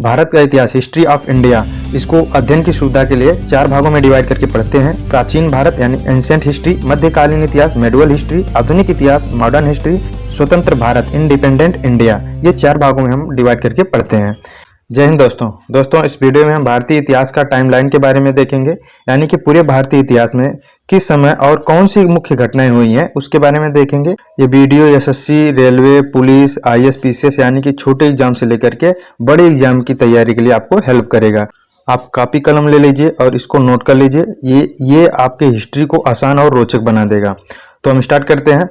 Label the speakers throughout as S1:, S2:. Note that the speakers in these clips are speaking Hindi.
S1: भारत का इतिहास, हिस्ट्री ऑफ इंडिया, इसको अध्ययन की सुविधा के लिए 4 भागों में डिवाइड करके पढ़ते हैं। प्राचीन भारत यानी एंशिएंट हिस्ट्री, मध्यकालीन इतिहास मेडुअल हिस्ट्री, आधुनिक इतिहास मॉडर्न हिस्ट्री, स्वतंत्र भारत इंडिपेंडेंट इंडिया, ये 4 भागों में हम डिवाइड करके पढ़ते हैं। जय हिंद दोस्तों, इस वीडियो में हम भारतीय इतिहास का टाइमलाइन के बारे में देखेंगे, यानी कि पूरे भारतीय इतिहास में किस समय और कौन सी मुख्य घटनाएं हुई हैं उसके बारे में देखेंगे। ये video SSC, railway, police, IAS, PCS यानी कि छोटे एग्जाम से लेकर के बड़े एग्जाम की तैयारी के लिए आपको हेल्प करेगा। आप कॉपी कलम ले लीजिए और इसको नोट कर लीजिए, ये आपके हिस्ट्री को आसान और रोचक बना देगा। तो हम स्टार्ट करते हैं।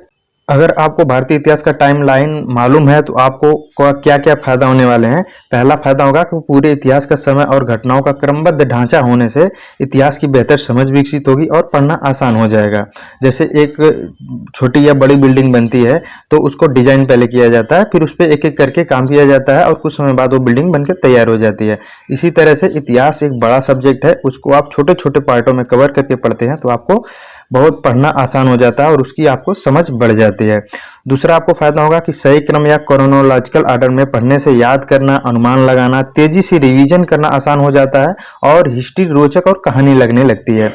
S1: अगर आपको भारतीय इतिहास का टाइमलाइन मालूम है तो आपको क्या क्या फायदा होने वाले हैं। पहला फायदा होगा कि पूरे इतिहास का समय और घटनाओं का क्रमबद्ध ढांचा होने से इतिहास की बेहतर समझ विकसित होगी और पढ़ना आसान हो जाएगा। जैसे एक छोटी या बड़ी बिल्डिंग बनती है तो उसको डिजाइन पहले किया जाता है, फिर उस पर एक एक करके काम किया जाता है और कुछ समय बाद वो बिल्डिंग बनकर तैयार हो जाती है। इसी तरह से इतिहास एक बड़ा सब्जेक्ट है, उसको आप छोटे छोटे पार्टों में कवर करके पढ़ते हैं तो आपको बहुत पढ़ना आसान हो जाता है और उसकी आपको समझ बढ़ जाती है। दूसरा आपको फायदा होगा कि सही क्रम या क्रोनोलॉजिकल ऑर्डर में पढ़ने से याद करना, अनुमान लगाना, तेजी से रिवीजन करना आसान हो जाता है और हिस्ट्री रोचक और कहानी लगने लगती है।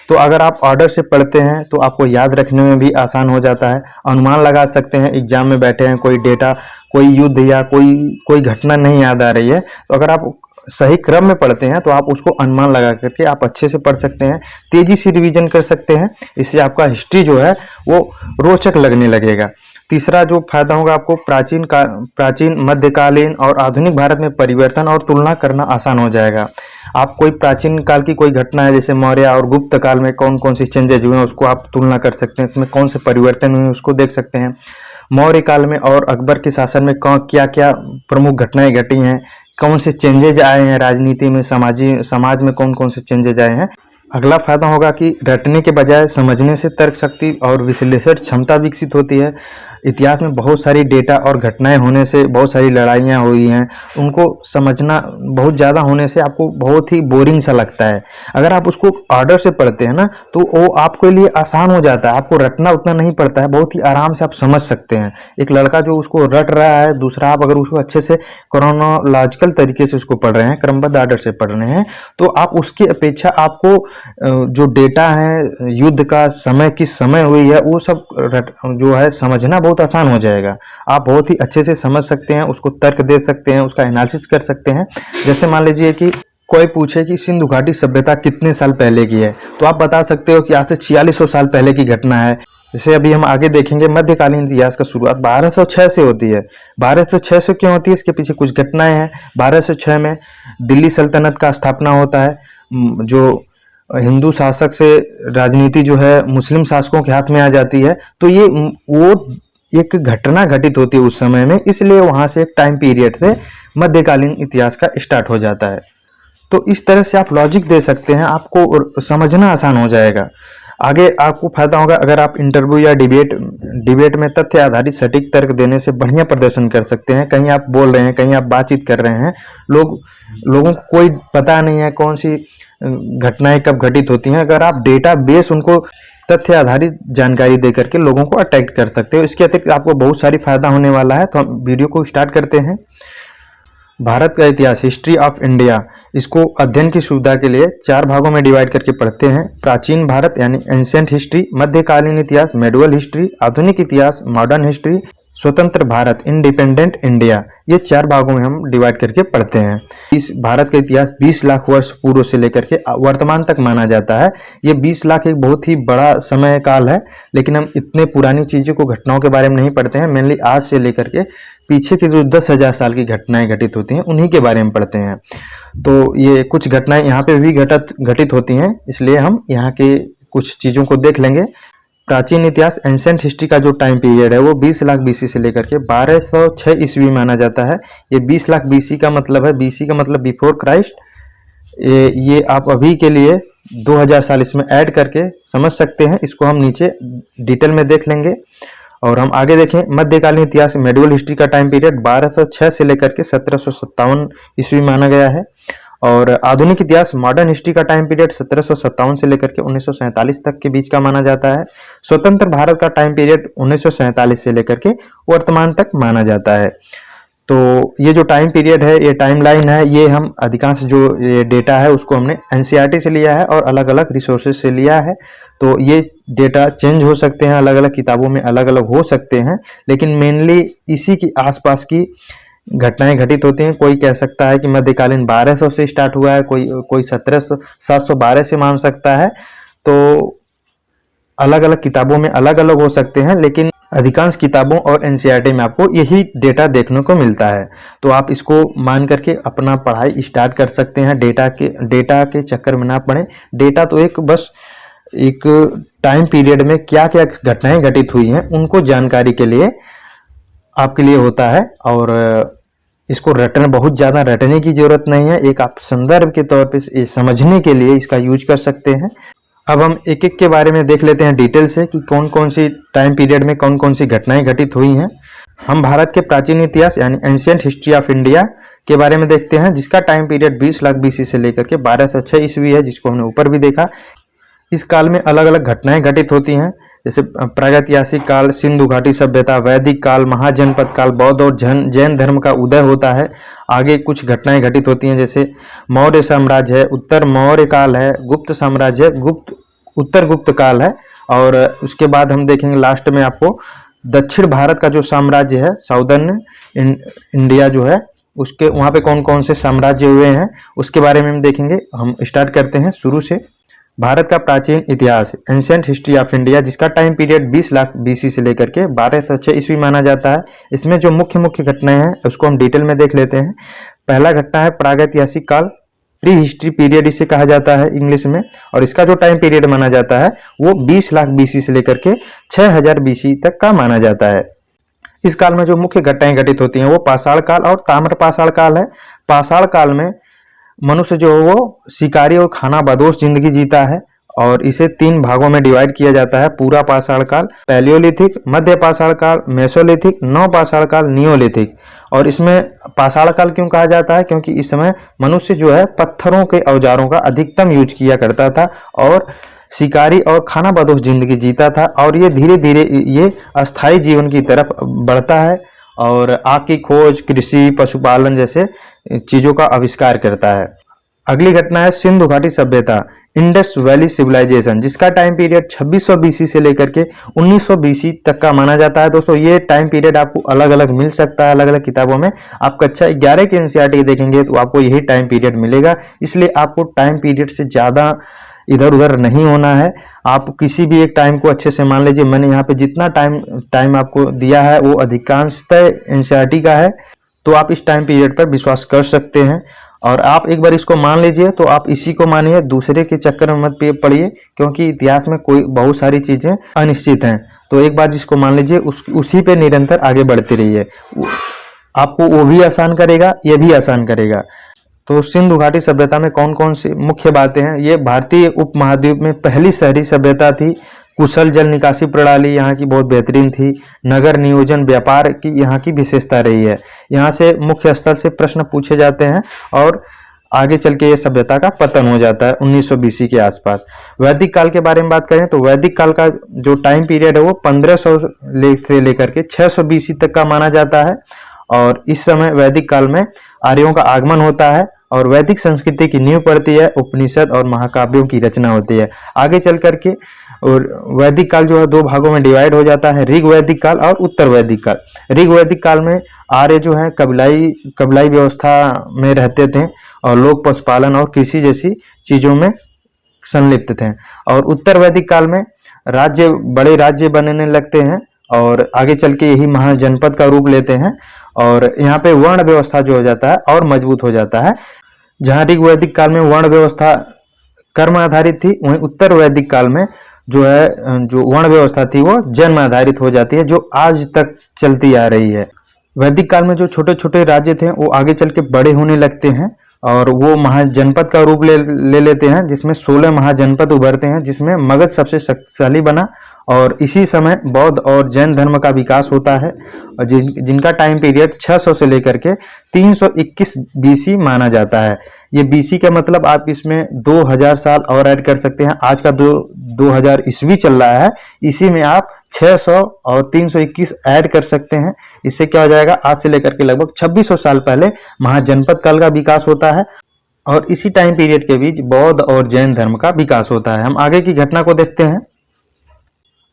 S1: तो अगर आप ऑर्डर से पढ़ते हैं तो आपको याद रखने में भी आसान हो जाता है, अनुमान लगा सकते हैं। एग्जाम में बैठे हैं, कोई डेटा, कोई युद्ध या कोई घटना नहीं याद आ रही है तो अगर आप सही क्रम में पढ़ते हैं तो आप उसको अनुमान लगा करके आप अच्छे से पढ़ सकते हैं, तेजी से रिवीजन कर सकते हैं। इससे आपका हिस्ट्री जो है वो रोचक लगने लगेगा। तीसरा जो फायदा होगा, आपको प्राचीन, मध्यकालीन और आधुनिक भारत में परिवर्तन और तुलना करना आसान हो जाएगा। आप कोई प्राचीन काल की कोई घटना है जैसे मौर्य और गुप्त काल में कौन कौन सी चेंजेज हुए हैं उसको आप तुलना कर सकते हैं, इसमें कौन से परिवर्तन हुए उसको देख सकते हैं। मौर्य काल में और अकबर के शासन में क्या क्या प्रमुख घटनाएं घटी हैं, कौन से चेंजेज आए हैं राजनीति में, समाज में कौन कौन से चेंजेज आए हैं। अगला फायदा होगा कि रटने के बजाय समझने से तर्क शक्ति और विश्लेषण क्षमता विकसित होती है। इतिहास में बहुत सारी डेटा और घटनाएं होने से बहुत सारी लड़ाइयाँ हुई हैं, उनको समझना बहुत ज़्यादा होने से आपको बहुत ही बोरिंग सा लगता है। अगर आप उसको ऑर्डर से पढ़ते हैं ना तो वो आपके लिए आसान हो जाता है, आपको रटना उतना नहीं पड़ता है, बहुत ही आराम से आप समझ सकते हैं। एक लड़का जो उसको रट रहा है, दूसरा आप अगर उसको अच्छे से क्रोनोलॉजिकल तरीके से उसको पढ़ रहे हैं, क्रमबद्ध ऑर्डर से पढ़ रहे हैं, तो आप उसकी अपेक्षा आपको जो डेटा है, युद्ध का समय किस समय हुई है, वो सब जो है समझना बहुत आसान हो जाएगा। आप बहुत ही अच्छे से समझ सकते हैं, उसको तर्क दे सकते हैं, उसका एनालिसिस कर सकते हैं। जैसे मान लीजिए कि कोई पूछे कि सिंधु घाटी सभ्यता कितने साल पहले की है तो आप बता सकते हो कि आज से 4600 साल पहले की घटना है। जैसे अभी हम आगे देखेंगे, मध्यकालीन इतिहास का शुरुआत 1206 से होती है। 1206 से क्यों होती है, इसके पीछे कुछ घटनाएं हैं। 1206 में दिल्ली सल्तनत का स्थापना होता है, जो हिंदू शासक से राजनीति जो है मुस्लिम शासकों के हाथ में आ जाती है। तो ये वो एक घटना घटित होती है उस समय में, इसलिए वहां से एक टाइम पीरियड से मध्यकालीन इतिहास का स्टार्ट हो जाता है। तो इस तरह से आप लॉजिक दे सकते हैं, आपको समझना आसान हो जाएगा। आगे आपको फायदा होगा अगर आप इंटरव्यू या डिबेट में तथ्य आधारित सटीक तर्क देने से बढ़िया प्रदर्शन कर सकते हैं। कहीं आप बोल रहे हैं, कहीं आप बातचीत कर रहे हैं, लोगों को कोई पता नहीं है कौन सी घटनाएं कब घटित होती हैं, अगर आप डेटा बेस उनको तथ्य आधारित जानकारी दे करके लोगों को अट्रैक्ट कर सकते हो। इसके अतिरिक्त आपको बहुत सारी फायदा होने वाला है। तो हम वीडियो को स्टार्ट करते हैं। भारत का इतिहास, हिस्ट्री ऑफ इंडिया, इसको अध्ययन की सुविधा के लिए 4 भागों में डिवाइड करके पढ़ते हैं। प्राचीन भारत यानी एंशिएंट हिस्ट्री, मध्यकालीन इतिहास मेडुअल हिस्ट्री, आधुनिक इतिहास मॉडर्न हिस्ट्री, स्वतंत्र भारत इंडिपेंडेंट इंडिया, ये 4 भागों में हम डिवाइड करके पढ़ते हैं। इस भारत का इतिहास 20 लाख वर्ष पूर्व से लेकर के वर्तमान तक माना जाता है। ये 20 लाख एक बहुत ही बड़ा समय काल है, लेकिन हम इतने पुरानी चीज़ों को, घटनाओं के बारे में नहीं पढ़ते हैं। मेनली आज से लेकर के पीछे की जो 10,000 साल की घटनाएं घटित होती हैं उन्हीं के बारे में पढ़ते हैं। तो ये कुछ घटनाएं यहाँ पे भी घटित होती हैं, इसलिए हम यहाँ के कुछ चीज़ों को देख लेंगे। प्राचीन इतिहास, एंशिएंट हिस्ट्री का जो टाइम पीरियड है वो 20 लाख बीसी से लेकर के 1206 ईस्वी माना जाता है। ये 20 लाख बीसी का मतलब है, बीसी का मतलब बिफोर क्राइस्ट। ये आप अभी के लिए 2000 साल इसमें ऐड करके समझ सकते हैं। इसको हम नीचे डिटेल में देख लेंगे। और हम आगे देखें, मध्यकालीन इतिहास मेडुअल हिस्ट्री का टाइम पीरियड 1206 से लेकर के 1757 ईस्वी माना गया है। और आधुनिक इतिहास मॉडर्न हिस्ट्री का टाइम पीरियड 1757 से लेकर के 1947 तक के बीच का माना जाता है। स्वतंत्र भारत का टाइम पीरियड 1947 से लेकर के वर्तमान तक माना जाता है। तो ये जो टाइम पीरियड है, ये टाइम लाइन है, ये हम अधिकांश जो ये डेटा है उसको हमने एनसीईआरटी से लिया है और अलग अलग रिसोर्सेज से लिया है। तो ये डेटा चेंज हो सकते हैं, अलग अलग किताबों में अलग अलग हो सकते हैं, लेकिन मेनली इसी की आसपास की घटनाएं घटित होती हैं। कोई कह सकता है कि मध्यकालीन 1200 से स्टार्ट हुआ है, कोई 712 से मान सकता है। तो अलग अलग किताबों में अलग अलग हो सकते हैं, लेकिन अधिकांश किताबों और एनसीईआरटी में आपको यही डेटा देखने को मिलता है। तो आप इसको मान करके अपना पढ़ाई स्टार्ट कर सकते हैं। डेटा के चक्कर में ना पड़े। डेटा तो एक टाइम पीरियड में क्या क्या घटनाएं घटित हुई हैं उनको जानकारी के लिए आपके लिए होता है, और इसको बहुत ज़्यादा रटने की जरूरत नहीं है। एक आप संदर्भ के तौर पे समझने के लिए इसका यूज कर सकते हैं। अब हम एक एक के बारे में देख लेते हैं डिटेल से कि कौन कौन सी टाइम पीरियड में कौन कौन सी घटनाएं घटित हुई हैं। हम भारत के प्राचीन इतिहास यानी एंशिएंट हिस्ट्री ऑफ इंडिया के बारे में देखते हैं, जिसका टाइम पीरियड 20 लाख बीसी से लेकर के 1206 ईस्वी है, जिसको हमने ऊपर भी देखा। इस काल में अलग अलग घटनाएं घटित होती हैं, जैसे प्रागैतिहासिक काल, सिंधु घाटी सभ्यता, वैदिक काल, महाजनपद काल, बौद्ध और जैन धर्म का उदय होता है। आगे कुछ घटनाएं घटित होती हैं, जैसे मौर्य साम्राज्य है, उत्तर मौर्य काल है, गुप्त साम्राज्य है, उत्तर गुप्त काल है, और उसके बाद हम देखेंगे लास्ट में आपको दक्षिण भारत का जो साम्राज्य है, साउदर्न इंडिया जो है, उसके वहाँ पे कौन कौन से साम्राज्य हुए हैं उसके बारे में हम देखेंगे। हम स्टार्ट करते हैं शुरू से। भारत का प्राचीन इतिहास, एंशिएंट हिस्ट्री ऑफ इंडिया, जिसका टाइम पीरियड 20 लाख बीसी से लेकर के 1206 ईस्वी माना जाता है। इसमें जो मुख्य मुख्य घटनाएं हैं उसको हम डिटेल में देख लेते हैं। पहला घटना है प्रागैतिहासिक काल, प्री हिस्ट्री पीरियड इसे कहा जाता है इंग्लिश में, और इसका जो टाइम पीरियड माना जाता है वो 20 लाख बीसी से लेकर के 6000 बीसी तक का माना जाता है। इस काल में जो मुख्य घटनाएं घटित होती हैं वो पाषाण काल और ताम्र पाषाण काल है। पाषाण काल में मनुष्य जो है वो शिकारी और खानाबदोश जिंदगी जीता है, और इसे 3 भागों में डिवाइड किया जाता है। पूरा पाषाण काल, पैलियोलिथिक, मध्य पाषाण काल, मेसोलिथिक, नव पाषाण काल, नियोलिथिक। और इसमें पाषाण काल क्यों कहा जाता है? क्योंकि इस समय मनुष्य जो है पत्थरों के औजारों का अधिकतम यूज किया करता था और शिकारी और खानाबदोश जिंदगी जीता था, और ये धीरे धीरे ये अस्थायी जीवन की तरफ बढ़ता है और आग की खोज, कृषि, पशुपालन जैसे चीजों का आविष्कार करता है। अगली घटना है सिंधु घाटी सभ्यता, इंडस वैली सिविलाइजेशन, जिसका टाइम पीरियड 2600 बीसी से लेकर के 1900 बीसी तक का माना जाता है। दोस्तों ये टाइम पीरियड आपको अलग अलग मिल सकता है अलग अलग किताबों में। आप कक्षा 11 के एनसीईआरटी देखेंगे तो आपको यही टाइम पीरियड मिलेगा, इसलिए आपको टाइम पीरियड से ज़्यादा इधर उधर नहीं होना है। आप किसी भी एक टाइम को अच्छे से मान लीजिए। मैंने यहाँ पे जितना टाइम आपको दिया है वो अधिकांशतः एनसीईआरटी का है, तो आप इस टाइम पीरियड पर विश्वास कर सकते हैं। और आप एक बार इसको मान लीजिए तो आप इसी को मानिए, दूसरे के चक्कर में मत पड़िए, क्योंकि इतिहास में बहुत सारी चीजें अनिश्चित हैं। तो एक बार जिसको मान लीजिए उसी पे निरंतर आगे बढ़ते रहिए, आपको वो भी आसान करेगा, ये भी आसान करेगा। तो सिंधु घाटी सभ्यता में कौन कौन सी मुख्य बातें हैं? ये भारतीय उपमहाद्वीप में पहली शहरी सभ्यता थी। कुशल जल निकासी प्रणाली यहाँ की बहुत बेहतरीन थी। नगर नियोजन, व्यापार की यहाँ की विशेषता रही है। यहाँ से मुख्य स्थल से प्रश्न पूछे जाते हैं और आगे चल के ये सभ्यता का पतन हो जाता है 1900 बीसी के आसपास। वैदिक काल के बारे में बात करें तो वैदिक काल का जो टाइम पीरियड है वो 1500 से लेकर के 600 बीसी तक का माना जाता है, और इस समय वैदिक काल में आर्यों का आगमन होता है और वैदिक संस्कृति की नींव पड़ती है। उपनिषद और महाकाव्यों की रचना होती है। आगे चल करके और वैदिक काल जो है 2 भागों में डिवाइड हो जाता है, ऋग वैदिक काल और उत्तर वैदिक काल। ऋग वैदिक काल में आर्य जो है कबीलाई व्यवस्था में रहते थे और लोग पशुपालन और कृषि जैसी चीजों में संलिप्त थे। और उत्तर वैदिक काल में बड़े राज्य बनने लगते हैं और आगे चल के यही महाजनपद का रूप लेते हैं, और यहाँ पे वर्ण व्यवस्था जो हो जाता है और मजबूत हो जाता है। जहाँ ऋग वैदिक काल में वर्ण व्यवस्था कर्म आधारित थी, वहीं उत्तर वैदिक काल में जो वर्ण व्यवस्था थी वो जन्म आधारित हो जाती है, जो आज तक चलती आ रही है। वैदिक काल में जो छोटे छोटे राज्य थे वो आगे चल के बड़े होने लगते हैं और वो महाजनपद का रूप ले लेते हैं, जिसमें 16 महाजनपद उभरते हैं, जिसमें मगध सबसे शक्तिशाली बना। और इसी समय बौद्ध और जैन धर्म का विकास होता है, और जिनका टाइम पीरियड 600 से लेकर के 321 बीसी माना जाता है। ये बीसी का मतलब आप इसमें 2000 साल और ऐड कर सकते हैं। आज का 2000 ईस्वी चल रहा है, इसी में आप 600 और 321 ऐड कर सकते हैं। इससे क्या हो जाएगा, आज से लेकर के लगभग 2600 साल पहले महाजनपद काल का विकास होता है और इसी टाइम पीरियड के बीच बौद्ध और जैन धर्म का विकास होता है। हम आगे की घटना को देखते हैं।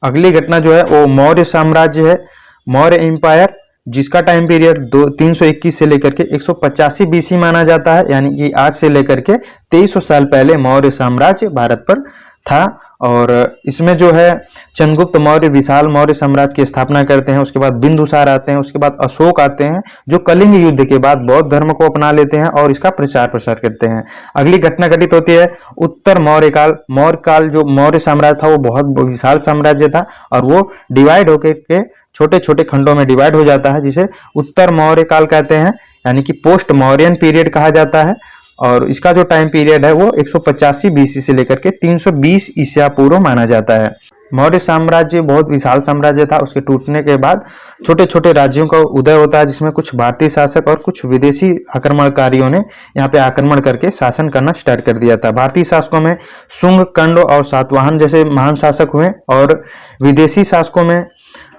S1: अगली घटना जो है वो मौर्य साम्राज्य है, मौर्य एम्पायर, जिसका टाइम पीरियड 321 से लेकर के 185 बीसी माना जाता है, यानी कि आज से लेकर के 2300 साल पहले मौर्य साम्राज्य भारत पर था। और इसमें जो है चंद्रगुप्त मौर्य विशाल मौर्य साम्राज्य की स्थापना करते हैं। उसके बाद बिंदुसार आते हैं, उसके बाद अशोक आते हैं, जो कलिंग युद्ध के बाद बौद्ध धर्म को अपना लेते हैं और इसका प्रचार प्रसार करते हैं। अगली घटना घटित होती है उत्तर मौर्य काल। मौर्य काल जो मौर्य साम्राज्य था वो बहुत विशाल साम्राज्य था और वो डिवाइड होकर के छोटे छोटे खंडों में डिवाइड हो जाता है, जिसे उत्तर मौर्य काल कहते हैं, यानी कि पोस्ट मौर्यन पीरियड कहा जाता है। और इसका जो टाइम पीरियड है वो 185 बीसी से लेकर के 320 ईसा पूर्व माना जाता है। मौर्य साम्राज्य बहुत विशाल साम्राज्य था। उसके टूटने के बाद छोटे छोटे राज्यों का उदय होता है, जिसमें कुछ भारतीय शासक और कुछ विदेशी आक्रमणकारियों ने यहाँ पे आक्रमण करके शासन करना स्टार्ट कर दिया था। भारतीय शासकों में शुंग, कंड और सातवाहन जैसे महान शासक हुए और विदेशी शासकों में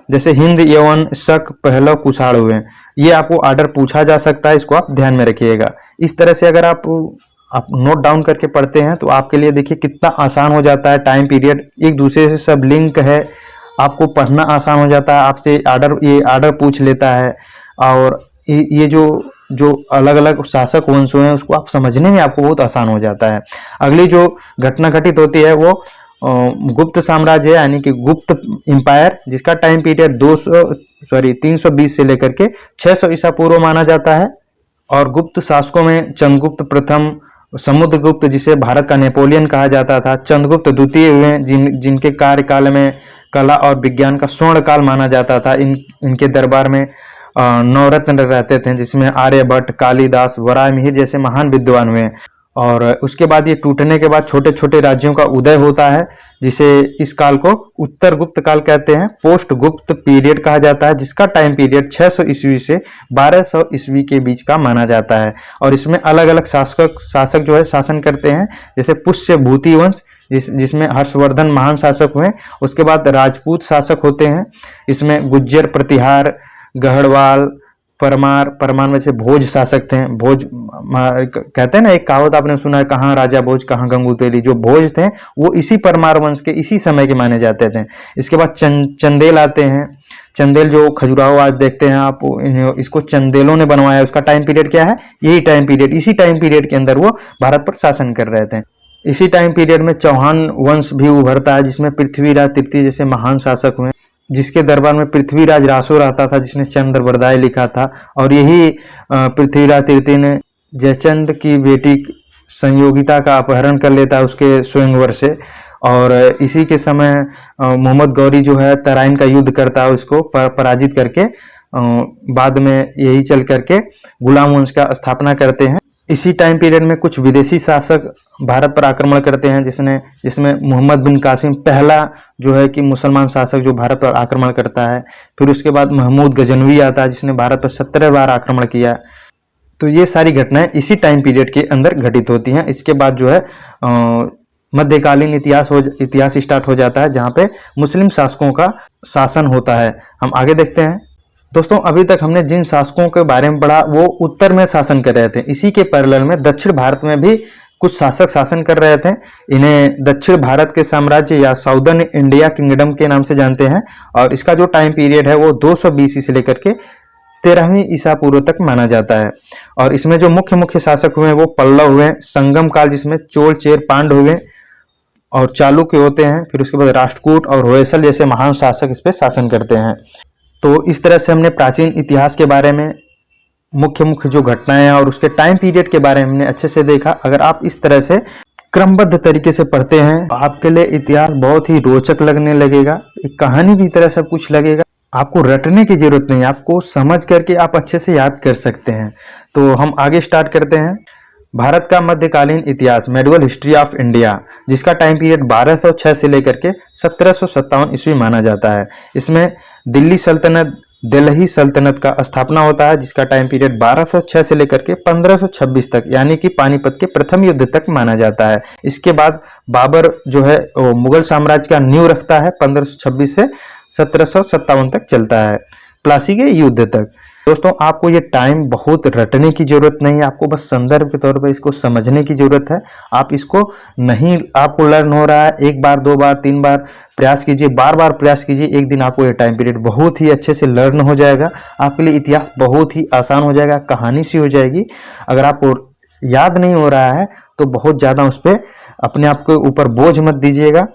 S1: जैसे हिंद, यवन, शक, पहलव, कुषाण हुए। ये आपको ऑर्डर पूछा जा सकता है, इसको आप ध्यान में रखिएगा। इस तरह से अगर आप नोट डाउन करके पढ़ते हैं तो आपके लिए देखिए कितना आसान हो जाता है। टाइम पीरियड एक दूसरे से सब लिंक है, आपको पढ़ना आसान हो जाता है। आपसे ये ऑर्डर पूछ लेता है और ये जो अलग अलग शासक वंश हैं उसको आप समझने में आपको बहुत आसान हो जाता है। अगली जो घटना घटित होती है वो गुप्त साम्राज्य है, यानी कि गुप्त एम्पायर, जिसका टाइम पीरियड 320 से लेकर के 600 ईसा पूर्व माना जाता है। और गुप्त शासकों में चंद्रगुप्त प्रथम, समुद्रगुप्त जिसे भारत का नेपोलियन कहा जाता था, चंद्रगुप्त द्वितीय हुए जिनके कार्यकाल में कला और विज्ञान का स्वर्ण काल माना जाता था। इनके दरबार में नवरत्न रहते थे, जिसमें आर्यभट्ट, कालिदास, वराहमिहिर जैसे महान विद्वान हुए। और उसके बाद ये टूटने के बाद छोटे छोटे राज्यों का उदय होता है, जिसे इस काल को उत्तर गुप्त काल कहते हैं। पोस्ट गुप्त पीरियड कहा जाता है, जिसका टाइम पीरियड 600 ईस्वी से 1200 ईस्वी के बीच का माना जाता है। और इसमें अलग अलग शासक जो है शासन करते हैं, जैसे पुष्य भूति वंश जिसमें हर्षवर्धन महान शासक हुए। उसके बाद राजपूत शासक होते हैं, इसमें गुज्जर, प्रतिहार, गढ़वाल, परमार में से भोज शासक थे। भोज कहते हैं ना, एक कहावत आपने सुना है, कहाँ राजा भोज कहाँ गंगू तेली। जो भोज थे वो इसी परमार वंश के इसी समय के माने जाते थे। इसके बाद चंदेल आते हैं। चंदेल जो खजुराहो आज देखते हैं आप, इसको चंदेलों ने बनवाया। उसका टाइम पीरियड क्या है, यही टाइम पीरियड, इसी टाइम पीरियड के अंदर वो भारत पर शासन कर रहे थे। इसी टाइम पीरियड में चौहान वंश भी उभरता है, जिसमें पृथ्वीराज तृतीय जैसे महान शासक हुए, जिसके दरबार में पृथ्वीराज रासो रहता था, जिसने चंद्र बरदाई लिखा था। और यही पृथ्वीराज तृतीय ने जयचंद की बेटी संयोगिता का अपहरण कर लेता है उसके स्वयंवर से। और इसी के समय मोहम्मद गौरी जो है तराइन का युद्ध करता है, उसको पराजित करके बाद में यही चल करके गुलाम वंश का स्थापना करते हैं। इसी टाइम पीरियड में कुछ विदेशी शासक भारत पर आक्रमण करते हैं, जिसमें मोहम्मद बिन कासिम पहला जो है कि मुसलमान शासक जो भारत पर आक्रमण करता है। फिर उसके बाद महमूद गजनवी आता है, जिसने भारत पर 17 बार आक्रमण किया। तो ये सारी घटनाएं इसी टाइम पीरियड के अंदर घटित होती हैं। इसके बाद जो है मध्यकालीन इतिहास स्टार्ट हो जाता है, जहाँ पे मुस्लिम शासकों का शासन होता है। हम आगे देखते हैं। दोस्तों, अभी तक हमने जिन शासकों के बारे में पढ़ा वो उत्तर में शासन कर रहे थे। इसी के पैरेलल में दक्षिण भारत में भी कुछ शासक शासन कर रहे थे। इन्हें दक्षिण भारत के साम्राज्य या साउदर्न इंडिया किंगडम के नाम से जानते हैं। और इसका जो टाइम पीरियड है वो 200 बीसी से लेकर के 13वीं ईसा पूर्व तक माना जाता है। और इसमें जो मुख्य शासक हुए वो पल्लव हुए, संगम काल जिसमें चोल, चेर, पांड हुए और चालुक्य होते हैं। फिर उसके बाद राष्ट्रकूट और होयसल जैसे महान शासक इस पर शासन करते हैं। तो इस तरह से हमने प्राचीन इतिहास के बारे में मुख्य जो घटनाएं हैं और उसके टाइम पीरियड के बारे में हमने अच्छे से देखा। अगर आप इस तरह से क्रमबद्ध तरीके से पढ़ते हैं तो आपके लिए इतिहास बहुत ही रोचक लगने लगेगा, एक कहानी की तरह सब कुछ लगेगा। आपको रटने की जरूरत नहीं, आपको समझ करके आप अच्छे से याद कर सकते हैं। तो हम आगे स्टार्ट करते हैं। भारत का मध्यकालीन इतिहास, मेडिवल हिस्ट्री ऑफ इंडिया, जिसका टाइम पीरियड 1206 से लेकर के 1757 ईस्वी माना जाता है। इसमें दिल्ली सल्तनत का स्थापना होता है, जिसका टाइम पीरियड 1206 से लेकर के 1526 तक, यानी कि पानीपत के प्रथम युद्ध तक माना जाता है। इसके बाद बाबर जो है मुगल साम्राज्य का नींव रखता है 1526 से 1757 तक चलता है, प्लासी के युद्ध तक। दोस्तों आपको ये टाइम बहुत रटने की जरूरत नहीं है, आपको बस संदर्भ के तौर पर इसको समझने की जरूरत है। आप इसको नहीं, आपको लर्न हो रहा है, एक बार, दो बार, तीन बार प्रयास कीजिए, बार बार प्रयास कीजिए, एक दिन आपको ये टाइम पीरियड बहुत ही अच्छे से लर्न हो जाएगा। आपके लिए इतिहास बहुत ही आसान हो जाएगा, कहानी सी हो जाएगी। अगर आपको याद नहीं हो रहा है तो बहुत ज़्यादा उस पर अपने आप के ऊपर बोझ मत दीजिएगा,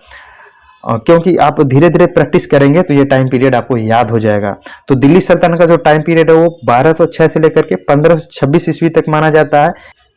S1: क्योंकि आप धीरे धीरे प्रैक्टिस करेंगे तो ये टाइम पीरियड आपको याद हो जाएगा। तो दिल्ली सल्तनत का जो टाइम पीरियड है वो 1206 से लेकर के 1526 ईस्वी तक माना जाता है।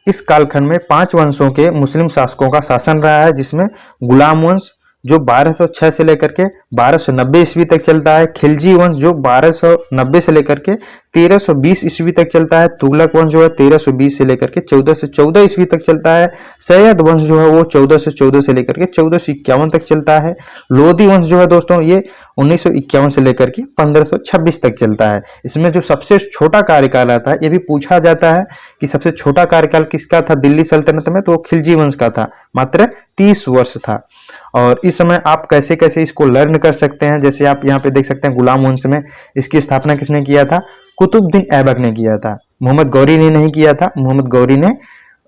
S1: इस कालखंड में 5 वंशों के मुस्लिम शासकों का शासन रहा है, जिसमें गुलाम वंश जो 1206 से लेकर के 1290 ईस्वी तक चलता है, खिलजी वंश जो 1290 से लेकर के 1320 ईस्वी तक चलता है, तुगलक वंश जो है 1320 से लेकर के 1414 ईस्वी तक चलता है, सैयद वंश जो है वो 1414 से लेकर के 1451 तक चलता है, लोधी वंश जो है दोस्तों ये 1951 से लेकर के 1526 तक चलता है। इसमें जो सबसे छोटा कार्यकाल आता है, ये भी पूछा जाता है कि सबसे छोटा कार्यकाल किसका था दिल्ली सल्तनत में, तो वो खिलजी वंश का था, मात्र 30 वर्ष था। और इस समय आप कैसे कैसे इसको लर्न कर सकते हैं, जैसे आप यहाँ पे देख सकते हैं गुलाम वंश में इसकी स्थापना किसने किया था, कुतुबुद्दीन ऐबक ने किया था, मोहम्मद गौरी ने नहीं किया था। मोहम्मद गौरी ने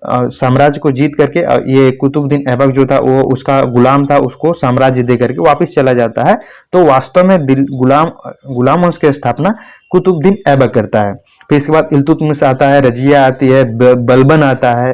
S1: साम्राज्य को जीत करके, ये कुतुबुद्दीन ऐबक जो था वो उसका गुलाम था, उसको साम्राज्य दे करके वापस चला जाता है। तो वास्तव में गुलाम वंश की स्थापना कुतुबुद्दीन ऐबक करता है। फिर इसके बाद इल्तुतमिश आता है, रजिया आती है, बलबन आता है,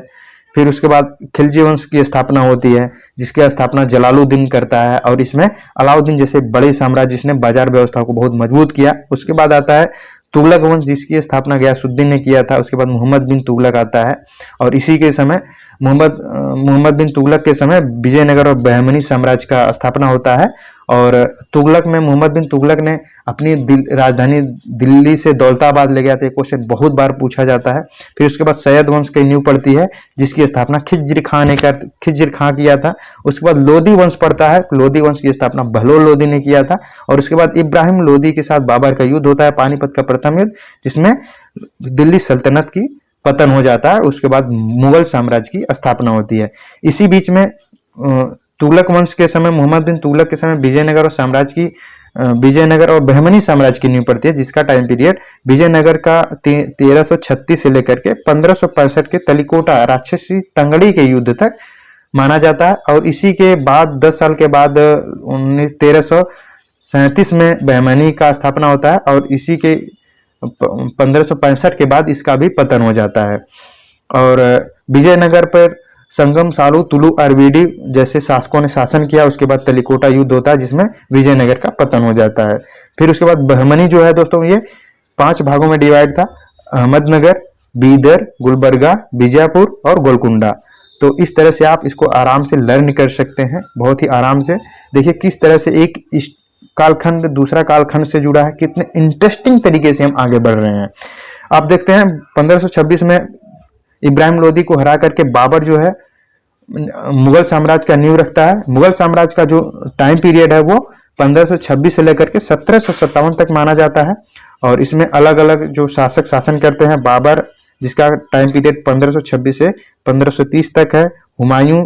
S1: फिर उसके बाद खिलजी वंश की स्थापना होती है जिसकी स्थापना जलालुद्दीन करता है, और इसमें अलाउद्दीन जैसे बड़े साम्राज्य जिसने बाजार व्यवस्था को बहुत मजबूत किया। उसके बाद आता है तुगलक वंश जिसकी स्थापना गयासुद्दीन ने किया था। उसके बाद मोहम्मद बिन तुगलक आता है, और इसी के समय मोहम्मद बिन तुगलक के समय विजयनगर और बहमनी साम्राज्य का स्थापना होता है। और तुगलक में मोहम्मद बिन तुगलक ने अपनी राजधानी दिल्ली से दौलताबाद ले गया था, क्वेश्चन बहुत बार पूछा जाता है। फिर उसके बाद सैयद वंश की नींव पड़ती है जिसकी स्थापना खिज्र खां किया था। उसके बाद लोधी वंश पड़ता है, लोधी वंश की स्थापना बहलोल लोधी ने किया था। और उसके बाद इब्राहिम लोधी के साथ बाबर का युद्ध होता है, पानीपत का प्रथम युद्ध, जिसमें दिल्ली सल्तनत की पतन हो जाता है। उसके बाद मुगल साम्राज्य की स्थापना होती है। इसी बीच में तुगलक वंश के समय, मोहम्मद बिन तुगलक के समय विजयनगर और बहमनी साम्राज्य की नींव पड़ती है, जिसका टाइम पीरियड विजयनगर का 1336 से लेकर के 1565 के तलिकोटा राक्षसी तंगड़ी के युद्ध तक माना जाता है। और इसी के बाद 10 साल के बाद 1337 में बहमनी का स्थापना होता है, और इसी के 1565 के बाद इसका भी पतन हो जाता है। और विजयनगर पर संगम सालू तुलु अरबीडी जैसे शासकों ने शासन किया। उसके बाद तलिकोटा युद्ध होता है जिसमें विजयनगर का पतन हो जाता है। फिर उसके बाद बहमनी जो है दोस्तों ये 5 भागों में डिवाइड था, अहमदनगर, बीदर, गुलबर्गा, बीजापुर और गोलकुंडा। तो इस तरह से आप इसको आराम से लर्न कर सकते हैं, बहुत ही आराम से। देखिए किस तरह से एक कालखंड दूसरा कालखंड से जुड़ा है, कितने इंटरेस्टिंग तरीके से हम आगे बढ़ रहे हैं। आप देखते हैं 1526 में इब्राहिम लोदी को हरा करके बाबर जो है मुगल साम्राज्य का नींव रखता है। मुगल साम्राज्य का जो टाइम पीरियड है वो 1526 से लेकर के 1757 तक माना जाता है। और इसमें अलग अलग जो शासक शासन करते हैं, बाबर जिसका टाइम पीरियड 1526 से 1530 तक है, हुमायूं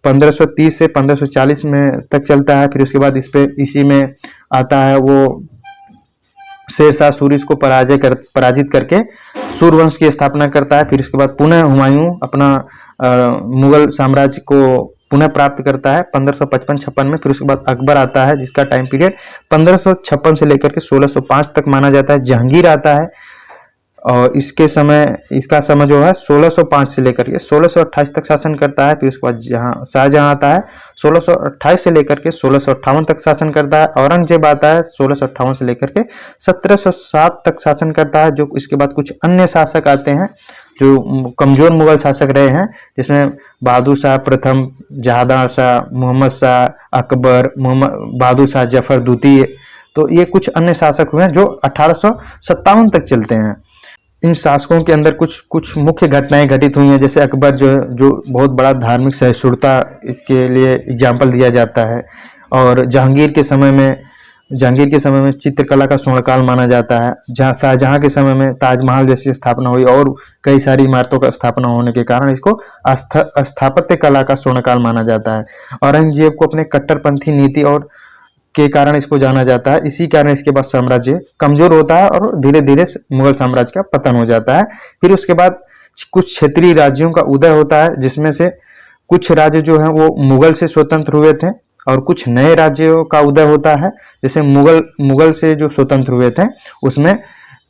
S1: 1530 से 1540 में तक चलता है। फिर उसके बाद इसी में आता है वो शेरशाह सूरी को पराजित करके सूरवंश की स्थापना करता है। फिर उसके बाद पुनः हुमायूं अपना मुगल साम्राज्य को पुनः प्राप्त करता है 1555-56 में। फिर उसके बाद अकबर आता है जिसका टाइम पीरियड 1556 से लेकर के 1605 तक माना जाता है। जहांगीर आता है और इसका समय जो है 1605 से लेकर के 1628 तक शासन करता है। फिर उसके बाद शाहजहां आता है 1628 से लेकर के 1658 तक शासन करता है। औरंगजेब आता है 1658 से लेकर के 1707 तक शासन करता है। जो इसके बाद कुछ अन्य शासक आते हैं जो कमजोर मुगल शासक रहे हैं, जिसमें बहादुर शाह प्रथम, जहादार शाह, मोहम्मद शाह, अकबर, बहादुर शाह जफर द्वितीय। तो ये कुछ अन्य शासक हुए हैं जो 1857 तक चलते हैं। इन शासकों के अंदर कुछ मुख्य घटनाएं घटित हुई हैं, जैसे अकबर जो बहुत बड़ा धार्मिक सहिष्णुता इसके लिए एग्जाम्पल दिया जाता है। और जहांगीर के समय में चित्रकला का स्वर्णकाल माना जाता है। शाहजहां के समय में ताजमहल जैसी स्थापना हुई और कई सारी इमारतों का स्थापना होने के कारण इसको स्थापत्य कला का स्वर्णकाल माना जाता है। औरंगजेब को अपने कट्टरपंथी नीति और के कारण इसको जाना जाता है। इसी कारण इसके बाद साम्राज्य कमजोर होता है और धीरे धीरे मुगल साम्राज्य का पतन हो जाता है। फिर उसके बाद कुछ क्षेत्रीय राज्यों का उदय होता है, जिसमें से कुछ राज्य जो है वो मुगल से स्वतंत्र हुए थे और कुछ नए राज्यों का उदय होता है। जैसे मुगल से जो स्वतंत्र हुए थे उसमें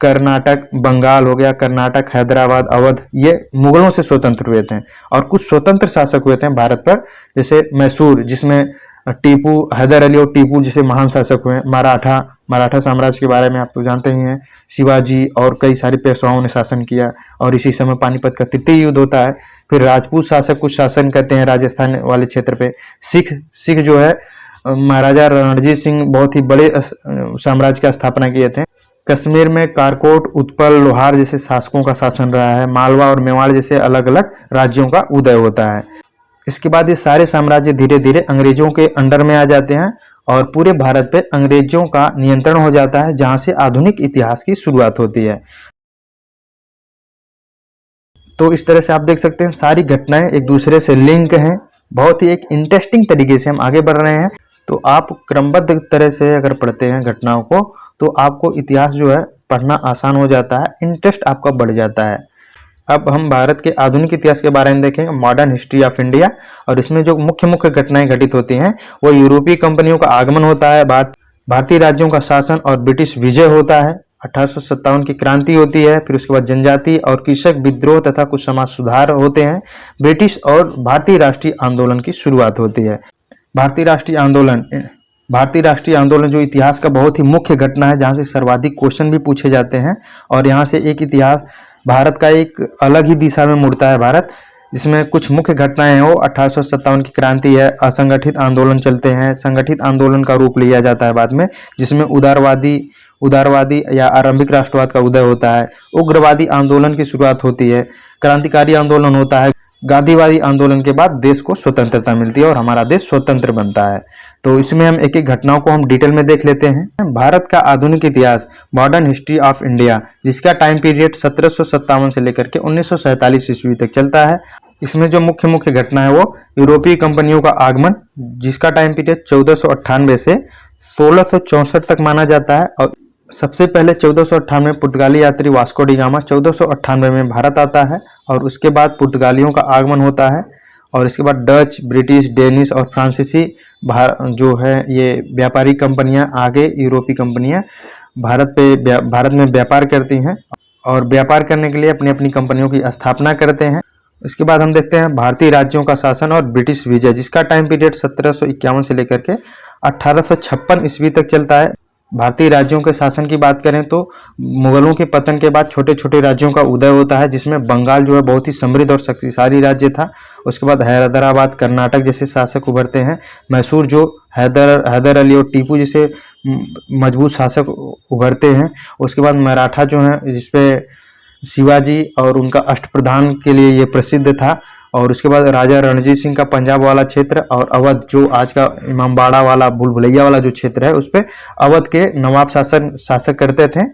S1: कर्नाटक, बंगाल हो गया, कर्नाटक, हैदराबाद, अवध, ये मुगलों से स्वतंत्र हुए थे। और कुछ स्वतंत्र शासक हुए थे भारत पर, जैसे मैसूर, जिसमें टीपू, हैदर अली और टीपू जैसे महान शासक हुए। मराठा साम्राज्य के बारे में आप तो जानते ही हैं, शिवाजी और कई सारे पेशवाओं ने शासन किया और इसी समय पानीपत का तृतीय युद्ध होता है। फिर राजपूत शासक कुछ शासन करते हैं राजस्थान वाले क्षेत्र पे। सिख जो है, महाराजा रणजीत सिंह बहुत ही बड़े साम्राज्य की स्थापना किए थे। कश्मीर में कारकोट, उत्पल, लोहार जैसे शासकों का शासन रहा है। मालवा और मेवाड़ जैसे अलग अलग राज्यों का उदय होता है। इसके बाद ये सारे साम्राज्य धीरे धीरे अंग्रेजों के अंडर में आ जाते हैं और पूरे भारत पे अंग्रेजों का नियंत्रण हो जाता है, जहां से आधुनिक इतिहास की शुरुआत होती है। तो इस तरह से आप देख सकते हैं सारी घटनाएं एक दूसरे से लिंक हैं। बहुत ही एक इंटरेस्टिंग तरीके से हम आगे बढ़ रहे हैं। तो आप क्रमबद्ध तरह से अगर पढ़ते हैं घटनाओं को तो आपको इतिहास जो है पढ़ना आसान हो जाता है, इंटरेस्ट आपका बढ़ जाता है। अब हम भारत के आधुनिक इतिहास के बारे में देखेंगे, मॉडर्न हिस्ट्री ऑफ इंडिया। और इसमें जो मुख्य मुख्य घटनाएं घटित होती हैं वो यूरोपीय कंपनियों का आगमन होता है, भारतीय राज्यों का शासन और ब्रिटिश विजय होता है। 1857 की क्रांति होती है। फिर उसके बाद जनजाति और कृषक विद्रोह तथा कुछ समाज सुधार होते हैं। ब्रिटिश और भारतीय राष्ट्रीय आंदोलन की शुरुआत होती है। भारतीय राष्ट्रीय आंदोलन जो इतिहास का बहुत ही मुख्य घटना है, जहां से सर्वाधिक क्वेश्चन भी पूछे जाते हैं और यहाँ से एक इतिहास भारत का एक अलग ही दिशा में मुड़ता है भारत। जिसमें कुछ मुख्य घटनाएं हैं वो 1857 की क्रांति है, असंगठित आंदोलन चलते हैं, संगठित आंदोलन का रूप लिया जाता है बाद में, जिसमें उदारवादी या आरंभिक राष्ट्रवाद का उदय होता है, उग्रवादी आंदोलन की शुरुआत होती है, क्रांतिकारी आंदोलन होता है, गांधीवादी आंदोलन के बाद देश को स्वतंत्रता मिलती है और हमारा देश स्वतंत्र बनता है। तो इसमें हम एक एक घटनाओं को हम डिटेल में देख लेते हैं। भारत का आधुनिक इतिहास, मॉडर्न हिस्ट्री ऑफ इंडिया, जिसका टाइम पीरियड 1757 से लेकर के 1947 ईस्वी तक चलता है। इसमें जो मुख्य मुख्य घटना है वो यूरोपीय कंपनियों का आगमन, जिसका टाइम पीरियड 1498 से 1664 तक माना जाता है। और सबसे पहले 1498 में पुर्तगाली यात्री वास्को डी गामा 1498 में भारत आता है और उसके बाद पुर्तगालियों का आगमन होता है। और इसके बाद डच, ब्रिटिश, डेनिश और फ्रांसीसी जो है ये व्यापारी कंपनियां, आगे यूरोपीय कंपनियां भारत में व्यापार करती हैं और व्यापार करने के लिए अपनी अपनी कंपनियों की स्थापना करते हैं। इसके बाद हम देखते हैं भारतीय राज्यों का शासन और ब्रिटिश विजय, जिसका टाइम पीरियड 1751 से लेकर के 1856 ईस्वी तक चलता है। भारतीय राज्यों के शासन की बात करें तो मुगलों के पतन के बाद छोटे छोटे राज्यों का उदय होता है, जिसमें बंगाल जो है बहुत ही समृद्ध और शक्तिशाली राज्य था। उसके बाद हैदराबाद, कर्नाटक जैसे शासक उभरते हैं। मैसूर जो हैदर अली और टीपू जैसे मजबूत शासक उभरते हैं। उसके बाद मराठा जो है, जिसपे शिवाजी और उनका अष्टप्रधान के लिए ये प्रसिद्ध था। और उसके बाद राजा रणजीत सिंह का पंजाब वाला क्षेत्र और अवध जो आज का इमामबाड़ा वाला भूल भुलैया वाला जो क्षेत्र है, उस पर अवध के नवाब शासक करते थे।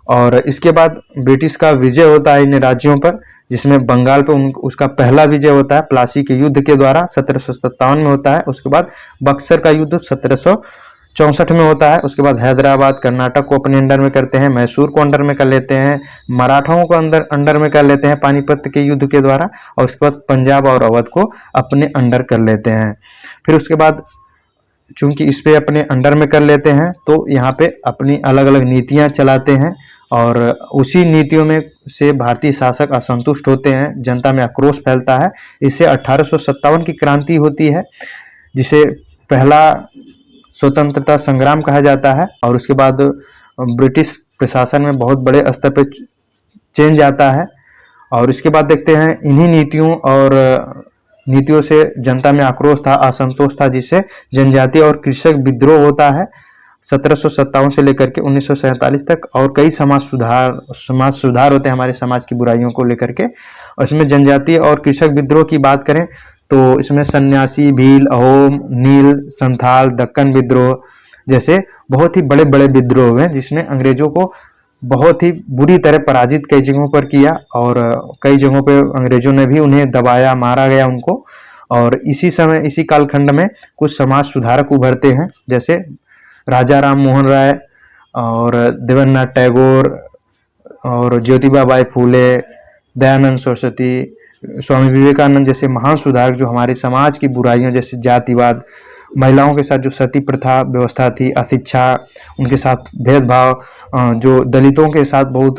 S1: और इसके बाद ब्रिटिश का विजय होता है इन राज्यों पर, जिसमें बंगाल पे उसका पहला विजय होता है प्लासी के युद्ध के द्वारा 1757 में होता है। उसके बाद बक्सर का युद्ध 1764 में होता है। उसके बाद हैदराबाद, कर्नाटक को अपने अंडर में करते हैं, मैसूर को अंडर में कर लेते हैं, मराठाओं को अंडर में कर लेते हैं पानीपत के युद्ध के द्वारा। और उसके बाद पंजाब और अवध को अपने अंडर कर लेते हैं। फिर उसके बाद चूंकि इस पे अपने अंडर में कर लेते हैं तो यहाँ पे अपनी अलग अलग नीतियाँ चलाते हैं और उसी नीतियों में से भारतीय शासक असंतुष्ट होते हैं, जनता में आक्रोश फैलता है। इससे 1857 की क्रांति होती है, जिसे पहला स्वतंत्रता संग्राम कहा जाता है। और उसके बाद ब्रिटिश प्रशासन में बहुत बड़े स्तर पर चेंज आता है। और इसके बाद देखते हैं इन्हीं नीतियों से जनता में आक्रोश था, असंतोष था, जिससे जनजातीय और कृषक विद्रोह होता है 1757 से लेकर के 1947 तक। और कई समाज सुधार होते हैं हमारे समाज की बुराइयों को लेकर के। और इसमें जनजातीय और कृषक विद्रोह की बात करें तो इसमें सन्यासी, भील, अहोम, नील, संथाल, दक्कन विद्रोह जैसे बहुत ही बड़े बड़े विद्रोह हुए, जिसने अंग्रेजों को बहुत ही बुरी तरह पराजित कई जगहों पर किया। और कई जगहों पर अंग्रेजों ने भी उन्हें दबाया, मारा गया उनको। और इसी कालखंड में कुछ समाज सुधारक उभरते हैं, जैसे राजा राम मोहन राय और देवेंद्रनाथ टैगोर और ज्योतिबा बाई फूले, दयानंद सरस्वती, स्वामी विवेकानंद जैसे महान सुधारक जो हमारे समाज की बुराइयों जैसे जातिवाद, महिलाओं के साथ जो सती प्रथा व्यवस्था थी, अशिक्षा, उनके साथ भेदभाव, जो दलितों के साथ बहुत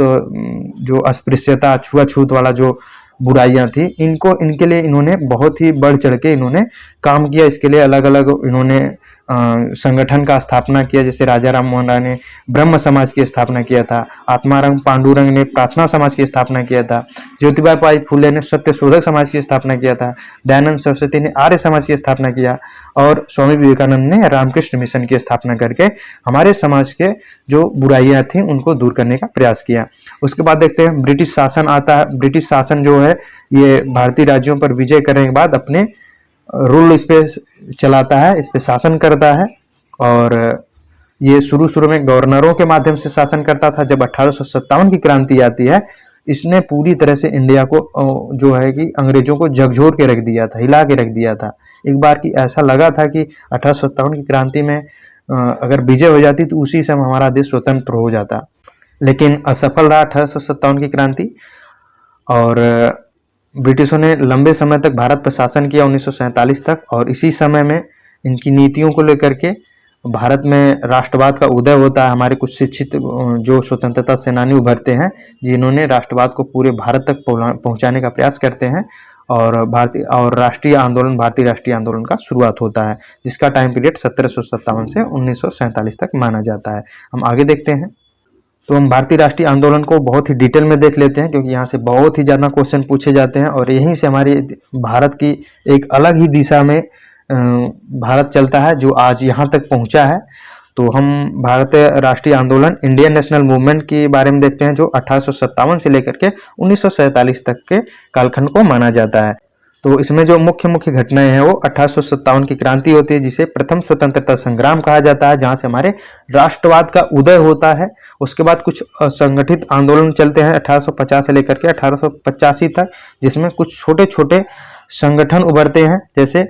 S1: जो अस्पृश्यता, छुआछूत वाला जो बुराइयां थी, इनके लिए इन्होंने बहुत ही बढ़ चढ़ के इन्होंने काम किया। इसके लिए अलग अलग इन्होंने संगठन का स्थापना किया। जैसे राजा राम मोहन राय ने ब्रह्म समाज की स्थापना किया था, आत्माराम पांडुरंग ने प्रार्थना समाज की स्थापना किया था, ज्योतिबा बाई फुले ने सत्य शोधक समाज की स्थापना किया था, दयानंद सरस्वती ने आर्य समाज की स्थापना किया और स्वामी विवेकानंद ने रामकृष्ण मिशन की स्थापना करके हमारे समाज के जो बुराइयां थी उनको दूर करने का प्रयास किया। उसके बाद देखते हैं ब्रिटिश शासन आता है। ब्रिटिश शासन जो है ये भारतीय राज्यों पर विजय करने के बाद अपने रूल इस पे चलाता है, इस पे शासन करता है। और ये शुरू में गवर्नरों के माध्यम से शासन करता था। जब 1857 की क्रांति आती है, इसने पूरी तरह से इंडिया को जो है कि अंग्रेजों को झकझोर के रख दिया था, हिला के रख दिया था। एक बार की ऐसा लगा था कि 1857 की क्रांति में अगर विजय हो जाती तो उसी समय हमारा देश स्वतंत्र हो जाता, लेकिन असफल रहा 1857 की क्रांति। और ब्रिटिशों ने लंबे समय तक भारत पर शासन किया 1947 तक। और इसी समय में इनकी नीतियों को लेकर के भारत में राष्ट्रवाद का उदय होता है। हमारे कुछ शिक्षित जो स्वतंत्रता सेनानी उभरते हैं, जिन्होंने राष्ट्रवाद को पूरे भारत तक पहुंचाने का प्रयास करते हैं और भारतीय राष्ट्रीय आंदोलन का शुरुआत होता है, जिसका टाइम पीरियड 1757 से 1947 तक माना जाता है। हम आगे देखते हैं। तो हम भारतीय राष्ट्रीय आंदोलन को बहुत ही डिटेल में देख लेते हैं, क्योंकि यहाँ से बहुत ही ज़्यादा क्वेश्चन पूछे जाते हैं और यहीं से हमारी भारत की एक अलग ही दिशा में भारत चलता है, जो आज यहाँ तक पहुँचा है। तो हम भारतीय राष्ट्रीय आंदोलन, इंडियन नेशनल मूवमेंट के बारे में देखते हैं, जो 1857 से लेकर के 1947 तक के कालखंड को माना जाता है। तो इसमें जो मुख्य घटनाएं हैं वो 1857 की क्रांति होती है, जिसे प्रथम स्वतंत्रता संग्राम कहा जाता है, जहां से हमारे राष्ट्रवाद का उदय होता है। उसके बाद कुछ संगठित आंदोलन चलते हैं 1850 से लेकर के 1885 तक, जिसमें कुछ छोटे छोटे संगठन उभरते हैं, जैसे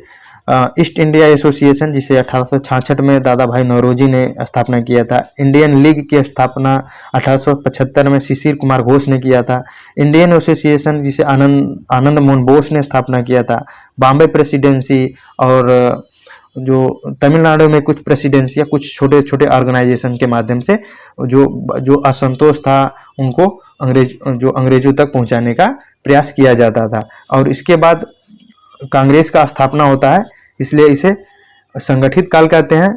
S1: ईस्ट इंडिया एसोसिएशन, जिसे 1866 में दादा भाई नौरोजी ने स्थापना किया था। इंडियन लीग की स्थापना 1875 में शिशिर कुमार घोष ने किया था। इंडियन एसोसिएशन, जिसे आनंद मोहन बोस ने स्थापना किया था। बॉम्बे प्रेसिडेंसी और जो तमिलनाडु में कुछ प्रेसिडेंसी या कुछ छोटे छोटे ऑर्गेनाइजेशन के माध्यम से जो असंतोष था उनको अंग्रेजों तक पहुंचाने का प्रयास किया जाता था। और इसके बाद कांग्रेस का स्थापना होता है, इसलिए इसे संगठित काल कहते हैं।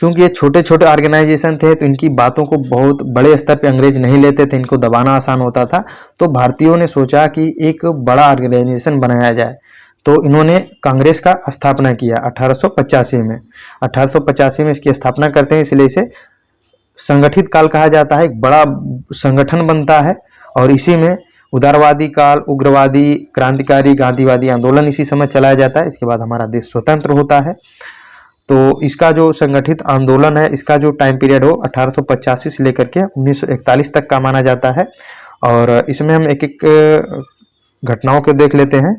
S1: क्योंकि ये छोटे छोटे ऑर्गेनाइजेशन थे, तो इनकी बातों को बहुत बड़े स्तर पे अंग्रेज नहीं लेते थे, इनको दबाना आसान होता था। तो भारतीयों ने सोचा कि एक बड़ा ऑर्गेनाइजेशन बनाया जाए, तो इन्होंने कांग्रेस का स्थापना किया 1885 में। 1885 में इसकी स्थापना करते हैं, इसलिए इसे संगठित काल कहा जाता है। एक बड़ा संगठन बनता है और इसी में उदारवादी काल, उग्रवादी, क्रांतिकारी, गांधीवादी आंदोलन इसी समय चलाया जाता है। इसके बाद हमारा देश स्वतंत्र होता है। तो इसका जो संगठित आंदोलन है, इसका जो टाइम पीरियड हो 1885 से लेकर के 1941 तक का माना जाता है। और इसमें हम एक एक घटनाओं को देख लेते हैं।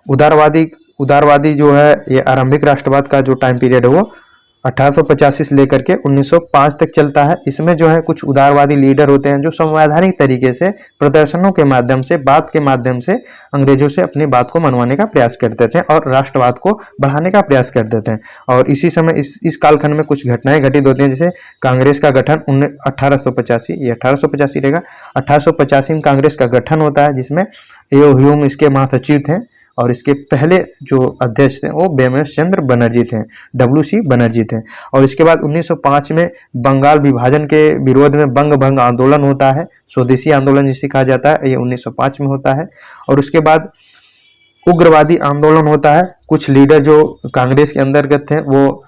S1: उदारवादी जो है, ये आरंभिक राष्ट्रवाद का जो टाइम पीरियड है वो 1885 से लेकर के 1905 तक चलता है। इसमें जो है कुछ उदारवादी लीडर होते हैं, जो संवैधानिक तरीके से प्रदर्शनों के माध्यम से, बात के माध्यम से अंग्रेजों से अपनी बात को मनवाने का प्रयास करते थे और राष्ट्रवाद को बढ़ाने का प्रयास करते थे। और इसी समय इस कालखंड में कुछ घटनाएं घटित होती हैं, जैसे कांग्रेस का गठन 1885, ये 1885 रहेगा। 1885 में कांग्रेस का गठन होता है, जिसमें एओ ह्यूम इसके महासचिव थे और इसके पहले जो अध्यक्ष थे वो बेमेश चंद्र बनर्जी थे, WC बनर्जी थे। और इसके बाद 1905 में बंगाल विभाजन के विरोध में बंग भंग आंदोलन होता है, स्वदेशी आंदोलन जिसे कहा जाता है, ये 1905 में होता है। और उसके बाद उग्रवादी आंदोलन होता है। कुछ लीडर जो कांग्रेस के अंतर्गत थे, वो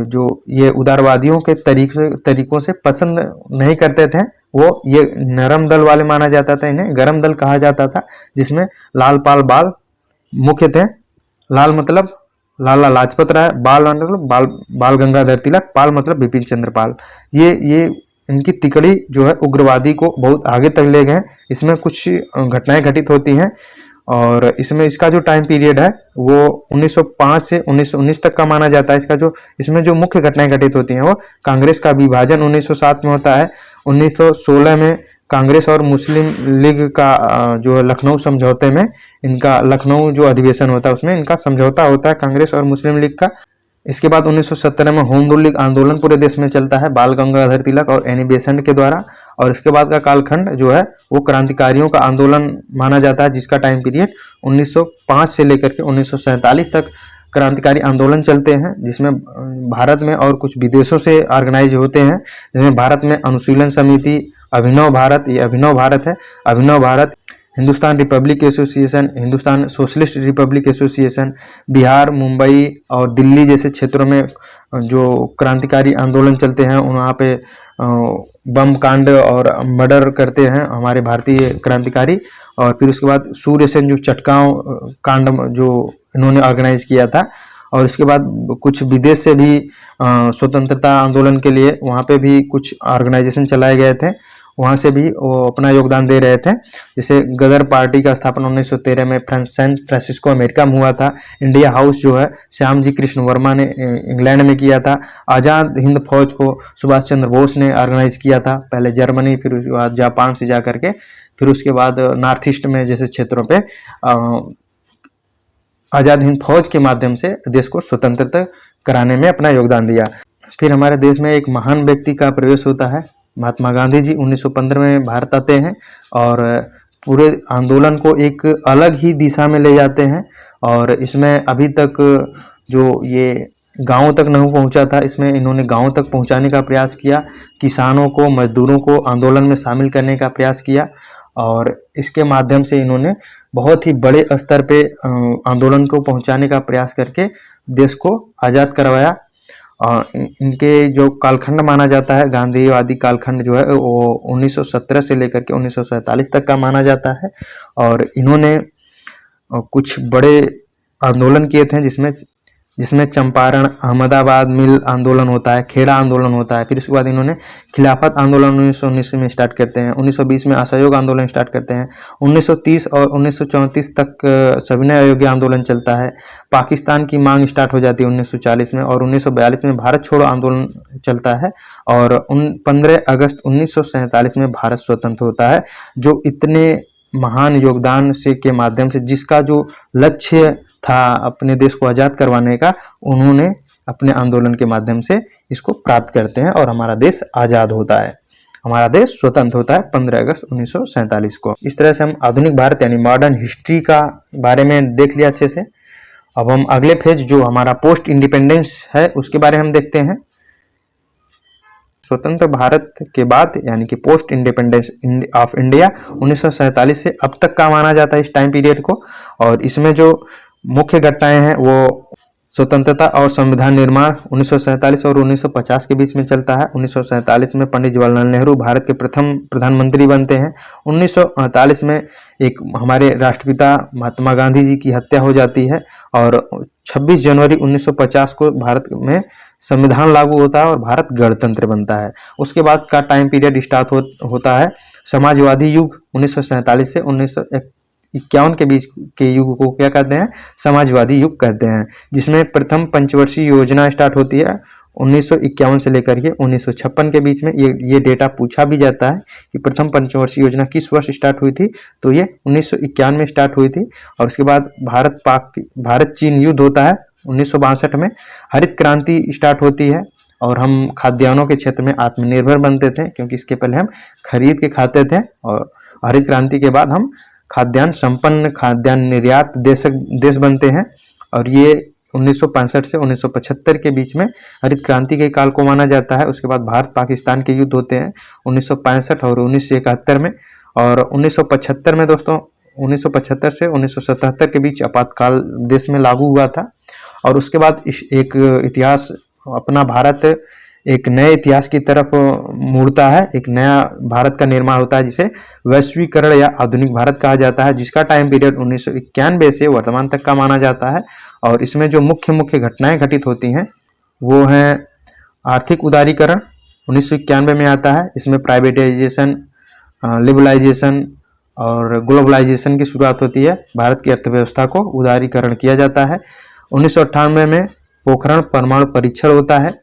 S1: जो ये उदारवादियों के तरीकों से पसंद नहीं करते थे, वो ये नरम दल वाले माना जाता था, इन्हें गरम दल कहा जाता था, जिसमें लाल पाल बाल मुख्य थे। लाल मतलब लाला लाजपत राय, बाल मतलब बाल गंगाधर तिलक, पाल मतलब बिपिन चंद्र पाल। ये इनकी तिकड़ी जो है उग्रवादी को बहुत आगे तक ले गए। इसमें कुछ घटनाएं घटित होती हैं और इसमें इसका जो टाइम पीरियड है वो 1905 से 1919 तक का माना जाता है। इसमें जो मुख्य घटनाएं घटित होती हैं वो कांग्रेस का विभाजन 1907 में होता है। 1916 में कांग्रेस और मुस्लिम लीग का जो लखनऊ समझौते में इनका लखनऊ जो अधिवेशन होता है उसमें इनका समझौता होता है कांग्रेस और मुस्लिम लीग का। इसके बाद 1917 में होम रूल लीग आंदोलन पूरे देश में चलता है बाल गंगाधर तिलक और एनी बेसेंट के द्वारा। और इसके बाद का कालखंड जो है वो क्रांतिकारियों का आंदोलन माना जाता है, जिसका टाइम पीरियड 1905 से लेकर के 1947 तक क्रांतिकारी आंदोलन चलते हैं, जिसमें भारत में और कुछ विदेशों से ऑर्गेनाइज होते हैं। जिसमें भारत में अनुशीलन समिति, अभिनव भारत, ये अभिनव भारत है, Abhinav Bharat, Hindustan Republic Association, Hindustan Socialist Republic Association, Bihar, Mumbai और दिल्ली जैसे क्षेत्रों में जो क्रांतिकारी आंदोलन चलते हैं वहाँ पे बम कांड और मर्डर करते हैं हमारे भारतीय क्रांतिकारी। और फिर उसके बाद सूर्य सेन जो चटगांव कांड जो इन्होंने ऑर्गेनाइज किया था। और इसके बाद कुछ विदेश से भी स्वतंत्रता आंदोलन के लिए वहाँ पे भी कुछ ऑर्गेनाइजेशन चलाए गए थे, वहाँ से भी वो अपना योगदान दे रहे थे। जैसे गदर पार्टी का स्थापना 1913 में सैन फ्रांसिस्को अमेरिका में हुआ था। इंडिया हाउस जो है श्याम जी कृष्ण वर्मा ने इंग्लैंड में किया था। आज़ाद हिंद फौज को सुभाष चंद्र बोस ने ऑर्गेनाइज किया था, पहले जर्मनी, फिर उसके बाद जापान से जा करके, फिर उसके बाद नॉर्थ ईस्ट में जैसे क्षेत्रों पे आज़ाद हिंद फौज के माध्यम से देश को स्वतंत्रता कराने में अपना योगदान दिया। फिर हमारे देश में एक महान व्यक्ति का प्रवेश होता है, महात्मा गांधी जी 1915 में भारत आते हैं और पूरे आंदोलन को एक अलग ही दिशा में ले जाते हैं। और इसमें अभी तक जो ये गांव तक नहीं पहुंचा था, इसमें इन्होंने गांव तक पहुंचाने का प्रयास किया, किसानों को, मजदूरों को आंदोलन में शामिल करने का प्रयास किया। और इसके माध्यम से इन्होंने बहुत ही बड़े स्तर पे आंदोलन को पहुंचाने का प्रयास करके देश को आज़ाद करवाया। इनके जो कालखंड माना जाता है, गांधीवादी कालखंड जो है वो 1917 से लेकर के 1947 तक का माना जाता है। और इन्होंने कुछ बड़े आंदोलन किए थे, जिसमें चंपारण, अहमदाबाद मिल आंदोलन होता है, खेड़ा आंदोलन होता है। फिर उसके बाद इन्होंने खिलाफत आंदोलन 1919 में स्टार्ट करते हैं, 1920 में असहयोग आंदोलन स्टार्ट करते हैं, 1930 और 1934 तक सविनय अयोग्य आंदोलन चलता है। पाकिस्तान की मांग स्टार्ट हो जाती है 1940 में, और 1942 में भारत छोड़ो आंदोलन चलता है। और 15 अगस्त 1947 में भारत स्वतंत्र होता है। जो इतने महान योगदान से के माध्यम से, जिसका जो लक्ष्य था अपने देश को आज़ाद करवाने का, उन्होंने अपने आंदोलन के माध्यम से इसको प्राप्त करते हैं और हमारा देश आज़ाद होता है, हमारा देश स्वतंत्र होता है 15 अगस्त 1947 को। इस तरह से हम आधुनिक भारत यानी मॉडर्न हिस्ट्री का बारे में देख लिया अच्छे से। अब हम अगले फेज जो हमारा पोस्ट इंडिपेंडेंस है उसके बारे में हम देखते हैं। स्वतंत्र भारत के बाद यानी कि पोस्ट इंडिपेंडेंस ऑफ इंडिया 1947 से अब तक का माना जाता है इस टाइम पीरियड को। और इसमें जो मुख्य घटनाएं हैं वो स्वतंत्रता और संविधान निर्माण 1947 और 1950 के बीच में चलता है। 1947 में पंडित जवाहरलाल नेहरू भारत के प्रथम प्रधानमंत्री बनते हैं। 1948 में एक हमारे राष्ट्रपिता महात्मा गांधी जी की हत्या हो जाती है और 26 जनवरी 1950 को भारत में संविधान लागू होता है और भारत गणतंत्र बनता है। उसके बाद का टाइम पीरियड स्टार्ट होता है समाजवादी युग 1947 से 1951 के बीच के युग को क्या कहते हैं, समाजवादी युग कहते हैं, जिसमें प्रथम पंचवर्षीय योजना स्टार्ट होती है 1951 से लेकर के 1956 के बीच में। ये डेटा पूछा भी जाता है कि प्रथम पंचवर्षीय योजना किस वर्ष स्टार्ट हुई थी, तो ये 1951 में स्टार्ट हुई थी। और उसके बाद भारत चीन युद्ध होता है 1962 में। हरित क्रांति स्टार्ट होती है और हम खाद्यान्नों के क्षेत्र में आत्मनिर्भर बनते थे, क्योंकि इसके पहले हम खरीद के खाते थे। और हरित क्रांति के बाद हम खाद्यान्न संपन्न, खाद्यान्न निर्यात देश बनते हैं। और ये 1965 से 1975 के बीच में हरित क्रांति के काल को माना जाता है। उसके बाद भारत पाकिस्तान के युद्ध होते हैं 1965 और 1971 में। और 1975 में दोस्तों 1975 से 1977 के बीच आपातकाल देश में लागू हुआ था। और उसके बाद एक इतिहास अपना भारत एक नए इतिहास की तरफ मुड़ता है, एक नया भारत का निर्माण होता है, जिसे वैश्वीकरण या आधुनिक भारत कहा जाता है, जिसका टाइम पीरियड 1991 से वर्तमान तक का माना जाता है। और इसमें जो मुख्य मुख्य घटनाएं घटित होती हैं वो हैं आर्थिक उदारीकरण 1991 में आता है। इसमें प्राइवेटाइजेशन, लिबरलाइजेशन और ग्लोबलाइजेशन की शुरुआत होती है। भारत की अर्थव्यवस्था को उदारीकरण किया जाता है। 1998 में पोखरण परमाणु परीक्षण होता है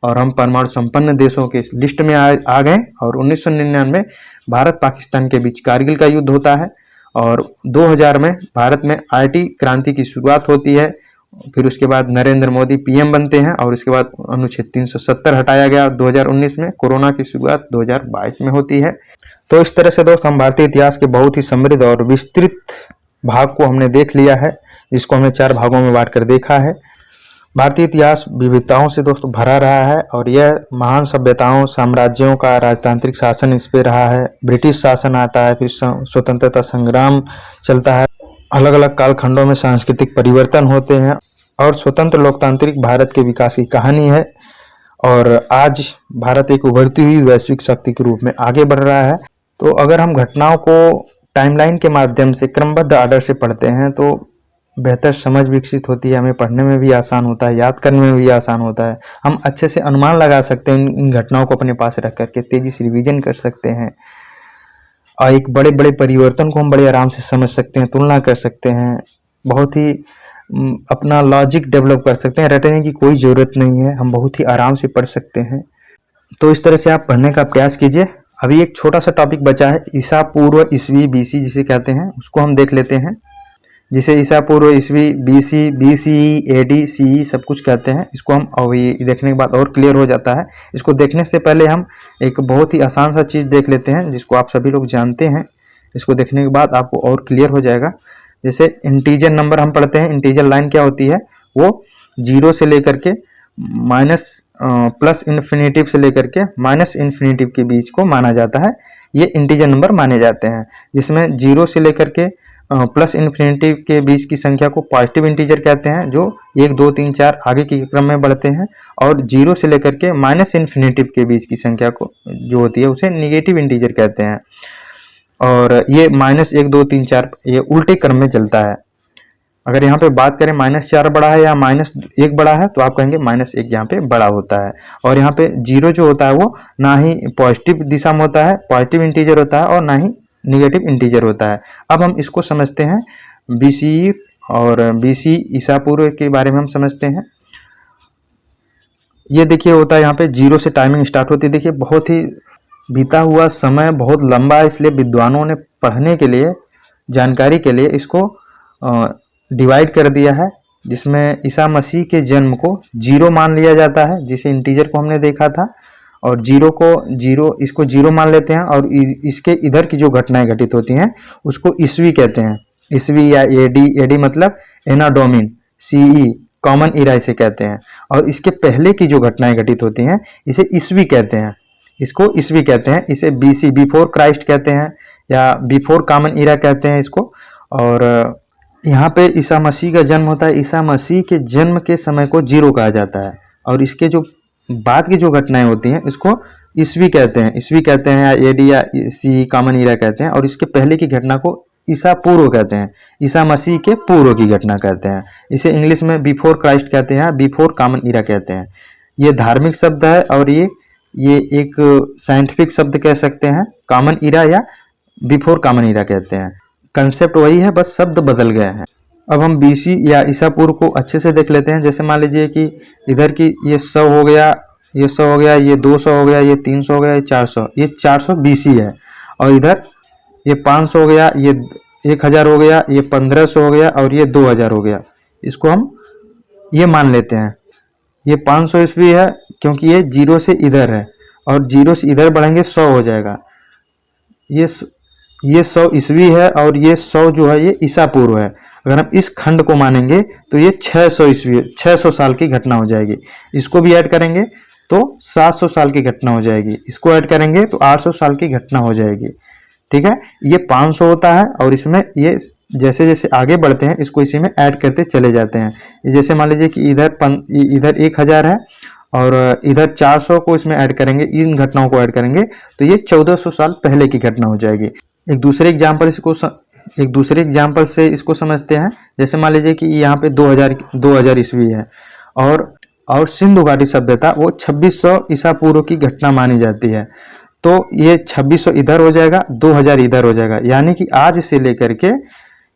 S1: और हम परमाणु संपन्न देशों के लिस्ट में आ गए। और 1999 भारत पाकिस्तान के बीच कारगिल का युद्ध होता है और 2000 में भारत में IT क्रांति की शुरुआत होती है। फिर उसके बाद नरेंद्र मोदी PM बनते हैं और उसके बाद अनुच्छेद 370 हटाया गया 2019 में। कोरोना की शुरुआत 2022 में होती है। तो इस तरह से दोस्त हम भारतीय इतिहास के बहुत ही समृद्ध और विस्तृत भाग को हमने देख लिया है, जिसको हमने 4 भागों में बांट कर देखा है। भारतीय इतिहास विविधताओं से दोस्तों भरा रहा है और यह महान सभ्यताओं, साम्राज्यों का राजतांत्रिक शासन इस पे रहा है। ब्रिटिश शासन आता है, फिर स्वतंत्रता संग्राम चलता है, अलग अलग कालखंडों में सांस्कृतिक परिवर्तन होते हैं और स्वतंत्र लोकतांत्रिक भारत के विकास की कहानी है। और आज भारत एक उभरती हुई वैश्विक शक्ति के रूप में आगे बढ़ रहा है। तो अगर हम घटनाओं को टाइमलाइन के माध्यम से क्रमबद्ध आर्डर से पढ़ते हैं तो बेहतर समझ विकसित होती है, हमें पढ़ने में भी आसान होता है, याद करने में भी आसान होता है। हम अच्छे से अनुमान लगा सकते हैं, इन घटनाओं को अपने पास रख करके तेजी से रिवीजन कर सकते हैं और एक बड़े बड़े परिवर्तन को हम बड़े आराम से समझ सकते हैं, तुलना कर सकते हैं, बहुत ही अपना लॉजिक डेवलप कर सकते हैं। रटने की कोई ज़रूरत नहीं है, हम बहुत ही आराम से पढ़ सकते हैं। तो इस तरह से आप पढ़ने का प्रयास कीजिए। अभी एक छोटा सा टॉपिक बचा है, ईसा पूर्व ईस्वी BC जिसे कहते हैं, उसको हम देख लेते हैं। जिसे ईसा पूर्व ईस्वी BC, BCE, AD, CE सब कुछ कहते हैं। इसको हम अभी देखने के बाद और क्लियर हो जाता है। इसको देखने से पहले हम एक बहुत ही आसान सा चीज़ देख लेते हैं जिसको आप सभी लोग जानते हैं। इसको देखने के बाद आपको और क्लियर हो जाएगा। जैसे इंटीजर नंबर हम पढ़ते हैं, इंटीजर लाइन क्या होती है, वो 0 से लेकर के माइनस प्लस इन्फिनेटिव से लेकर के माइनस इन्फिनेटिव के बीच को माना जाता है। ये इंटीजर नंबर माने जाते हैं, जिसमें 0 से लेकर के प्लस इन्फिनेटिव के बीच की संख्या को पॉजिटिव इंटीजर कहते हैं, जो 1, 2, 3, 4 आगे के क्रम में बढ़ते हैं। और 0 से लेकर के माइनस इन्फिनेटिव के बीच की संख्या को जो होती है उसे निगेटिव इंटीजर कहते हैं। और ये -1, 2, 3, 4 ये उल्टे क्रम में चलता है। अगर यहाँ पे बात करें -4 बड़ा है या -1 बड़ा है, तो आप कहेंगे -1 यहाँ पे बड़ा होता है। और यहाँ पे 0 जो होता है वो ना ही पॉजिटिव दिशा में होता है, पॉजिटिव इंटीजर होता है, और ना ही निगेटिव इंटीजर होता है। अब हम इसको समझते हैं, BCE और BC ईसा पूर्व के बारे में हम समझते हैं। ये देखिए होता है यहाँ पे 0 से टाइमिंग स्टार्ट होती है। देखिए बहुत ही बीता हुआ समय बहुत लंबा है, इसलिए विद्वानों ने पढ़ने के लिए, जानकारी के लिए इसको डिवाइड कर दिया है, जिसमें ईसा मसीह के जन्म को 0 मान लिया जाता है, जिसे इंटीजर को हमने देखा था। और 0 इसको 0 मान लेते हैं और इसके इधर की जो घटनाएं घटित होती हैं उसको ईस्वी कहते हैं। ईस्वी या AD मतलब एना डोमिन, CE कॉमन इरा इसे कहते हैं। और इसके पहले की जो घटनाएं घटित होती हैं इसे ईस्वी कहते हैं, इसको ईस्वी कहते हैं। इसे BC बिफोर क्राइस्ट कहते हैं या बिफोर कॉमन इरा कहते हैं इसको। और यहाँ पे ईसा मसीह का जन्म होता है। ईसा मसीह के जन्म के समय को 0 कहा जाता है और इसके जो बाद की जो घटनाएं होती हैं इसको ईस्वी कहते हैं, या AD या CE कॉमन इरा कहते हैं। और इसके पहले की घटना को ईसा पूर्व कहते हैं, ईसा मसीह के पूर्व की घटना कहते हैं। इसे इंग्लिश में बिफोर क्राइस्ट कहते हैं, बिफोर कॉमन इरा कहते हैं। ये धार्मिक शब्द है और ये एक साइंटिफिक शब्द कह सकते हैं, कॉमन इरा या बिफोर कॉमन इरा कहते हैं। कंसेप्ट वही है, बस शब्द बदल गए हैं। अब हम BC या ईसा पूर्व को अच्छे से देख लेते हैं। जैसे मान लीजिए कि इधर की ये 100 हो गया, ये 100 हो गया, ये 200 हो गया, ये 300 हो गया, ये 400, ये 400 BC है। और इधर ये 500 हो गया, ये 1000 हो गया, ये 1500 हो गया और ये 2000 हो गया। इसको हम ये मान लेते हैं, ये 500 ईस्वी है क्योंकि ये 0 से इधर है और 0 से इधर बढ़ेंगे 100 हो जाएगा। ये 100 ईस्वी है और ये 100 जो है ये ईसा पूर्व है। अगर हम इस खंड को मानेंगे तो ये 600 ईस्वी, 600 साल की घटना हो जाएगी। इसको भी ऐड करेंगे तो 700 साल की घटना हो जाएगी, इसको ऐड करेंगे तो 800 साल की घटना हो जाएगी। ठीक है, ये 500 होता है और इसमें ये जैसे जैसे आगे बढ़ते हैं इसको इसी में ऐड करते चले जाते हैं। जैसे मान लीजिए कि इधर 1000 है और इधर 400 को इसमें ऐड करेंगे, इन घटनाओं को ऐड करेंगे तो ये 1400 साल पहले की घटना हो जाएगी। एक दूसरे एग्जाम्पल से इसको समझते हैं। जैसे मान लीजिए कि यहाँ पे 2000 ईस्वी है और सिंधु घाटी सभ्यता वो 2600 ईसा पूर्व की घटना मानी जाती है। तो ये 2600 इधर हो जाएगा, 2000 इधर हो जाएगा, यानी कि आज से लेकर के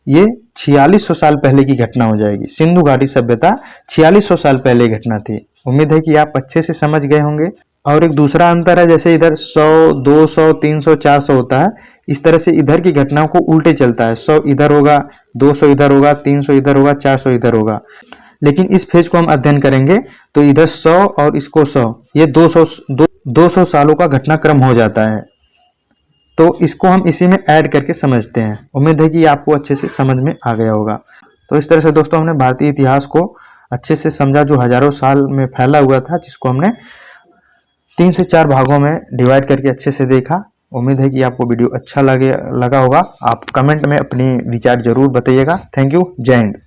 S1: ये 4600 साल पहले की घटना हो जाएगी। सिंधु घाटी सभ्यता 4600 साल पहले घटना थी। उम्मीद है कि आप अच्छे से समझ गए होंगे। और एक दूसरा अंतर है, जैसे इधर 100, 200, 300, 400 होता है, इस तरह से इधर की घटनाओं को उल्टे चलता है। 100 इधर होगा, 200 इधर होगा, 300 इधर होगा, 400 इधर होगा। लेकिन इस फेज को हम अध्ययन करेंगे तो इधर 100 और इसको 100, ये 200 सालों का घटनाक्रम हो जाता है। तो इसको हम इसी में ऐड करके समझते हैं। उम्मीद है कि आपको अच्छे से समझ में आ गया होगा। तो इस तरह से दोस्तों हमने भारतीय इतिहास को अच्छे से समझा, जो हजारों साल में फैला हुआ था, जिसको हमने 3 से 4 भागों में डिवाइड करके अच्छे से देखा। उम्मीद है कि आपको वीडियो अच्छा लगा होगा। आप कमेंट में अपनी विचार जरूर बताइएगा। Thank you. जय हिंद।